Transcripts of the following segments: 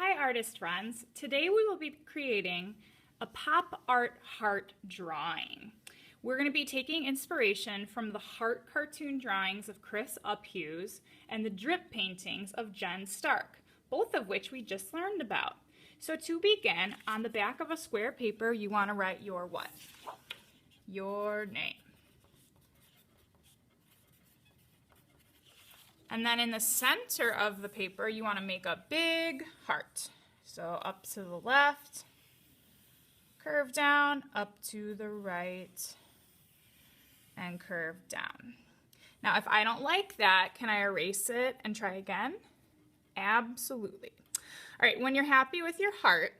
Hi artist friends, today we will be creating a pop art heart drawing. We're going to be taking inspiration from the heart cartoon drawings of Chris Uphughes and the drip paintings of Jen Stark, both of which we just learned about. So to begin, on the back of a square paper you want to write your what? Your name. And then in the center of the paper, you want to make a big heart. So up to the left, curve down, up to the right, and curve down. Now, if I don't like that, can I erase it and try again? Absolutely. All right, when you're happy with your heart,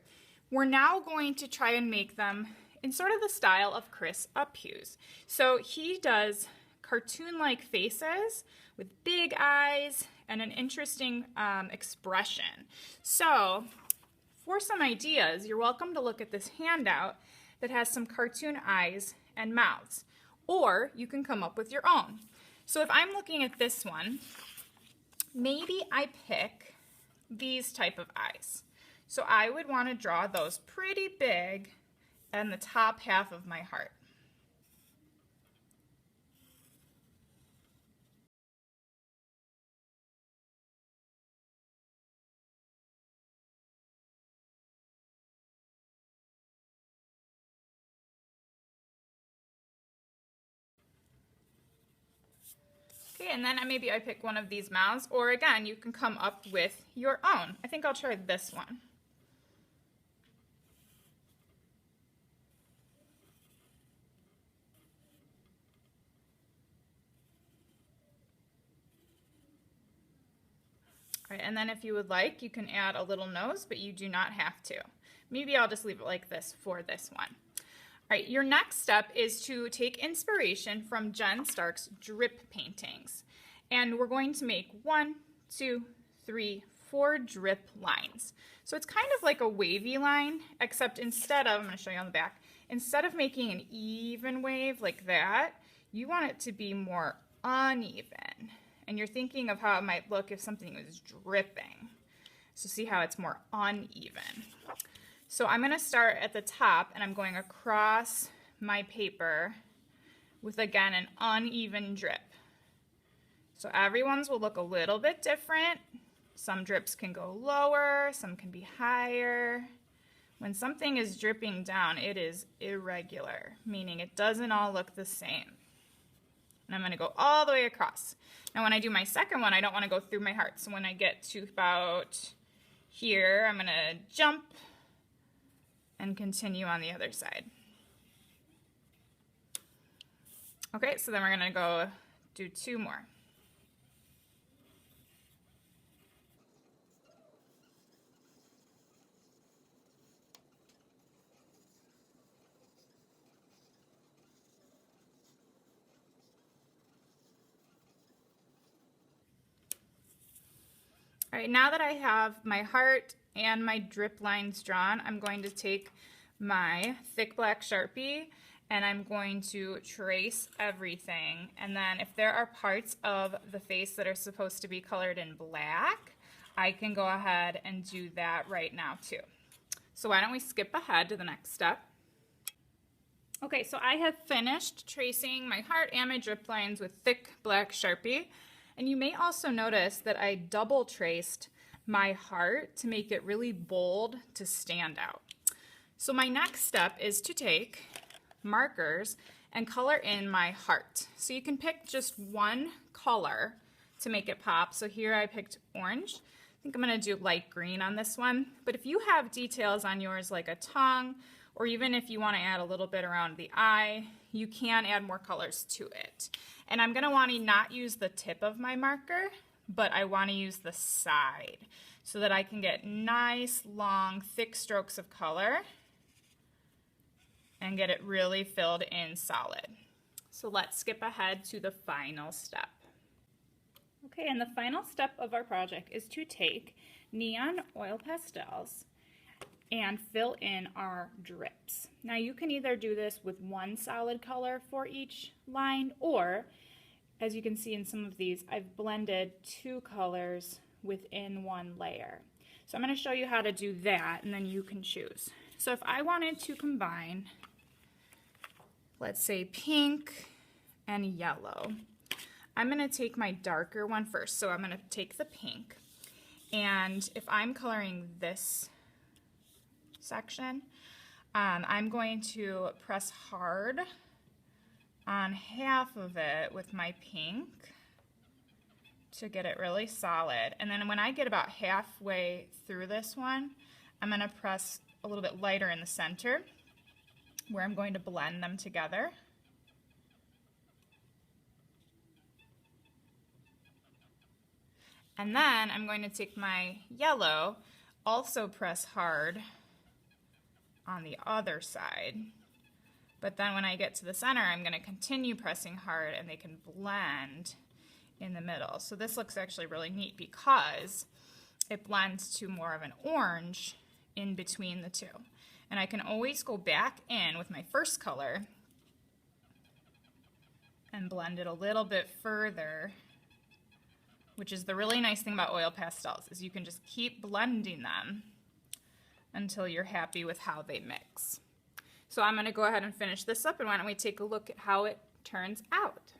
we're now going to try and make them in sort of the style of Chris Uphughes. So he does cartoon-like faces with big eyes and an interesting expression. So for some ideas, you're welcome to look at this handout that has some cartoon eyes and mouths, or you can come up with your own. So if I'm looking at this one, maybe I pick these type of eyes. So I would want to draw those pretty big and the top half of my heart. Okay, and then maybe I pick one of these mouths, or again, you can come up with your own. I think I'll try this one. All right, and then if you would like, you can add a little nose, but you do not have to. Maybe I'll just leave it like this for this one. All right, your next step is to take inspiration from Jen Stark's drip paintings. And we're going to make 1, 2, 3, 4 drip lines. So it's kind of like a wavy line, except instead of, I'm going to show you on the back, instead of making an even wave like that, you want it to be more uneven. And you're thinking of how it might look if something was dripping. So see how it's more uneven. So I'm going to start at the top and I'm going across my paper with, again, an uneven drip. So everyone's will look a little bit different. Some drips can go lower, some can be higher. When something is dripping down, it is irregular, meaning it doesn't all look the same. And I'm going to go all the way across. Now when I do my second one, I don't want to go through my heart. So when I get to about here, I'm going to jump and continue on the other side. Okay, so then we're going to go do 2 more. All right, now that I have my heart and my drip lines drawn, I'm going to take my thick black Sharpie and I'm going to trace everything. And then if there are parts of the face that are supposed to be colored in black, I can go ahead and do that right now too. So why don't we skip ahead to the next step. Okay, so I have finished tracing my heart and my drip lines with thick black Sharpie. And you may also notice that I double traced my heart to make it really bold to stand out. So my next step is to take markers and color in my heart. So you can pick just one color to make it pop. So here I picked orange. I think I'm going to do light green on this one. But if you have details on yours like a tongue, or even if you want to add a little bit around the eye, you can add more colors to it. And I'm going to want to not use the tip of my marker, but I want to use the side so that I can get nice, long, thick strokes of color and get it really filled in solid. So let's skip ahead to the final step. Okay, and the final step of our project is to take neon oil pastels and fill in our drips. Now you can either do this with one solid color for each line, or as you can see in some of these, I've blended 2 colors within one layer. So I'm going to show you how to do that, and then you can choose. So if I wanted to combine, let's say pink and yellow, I'm going to take my darker one first. So I'm going to take the pink, and if I'm coloring this section, I'm going to press hard on half of it with my pink to get it really solid. And then when I get about halfway through this one, I'm going to press a little bit lighter in the center where I'm going to blend them together. And then I'm going to take my yellow, also press hard on the other side. But then when I get to the center, I'm going to continue pressing hard and they can blend in the middle. So this looks actually really neat because it blends to more of an orange in between the two. And I can always go back in with my first color and blend it a little bit further, which is the really nice thing about oil pastels, is you can just keep blending them until you're happy with how they mix. So I'm going to go ahead and finish this up, and why don't we take a look at how it turns out.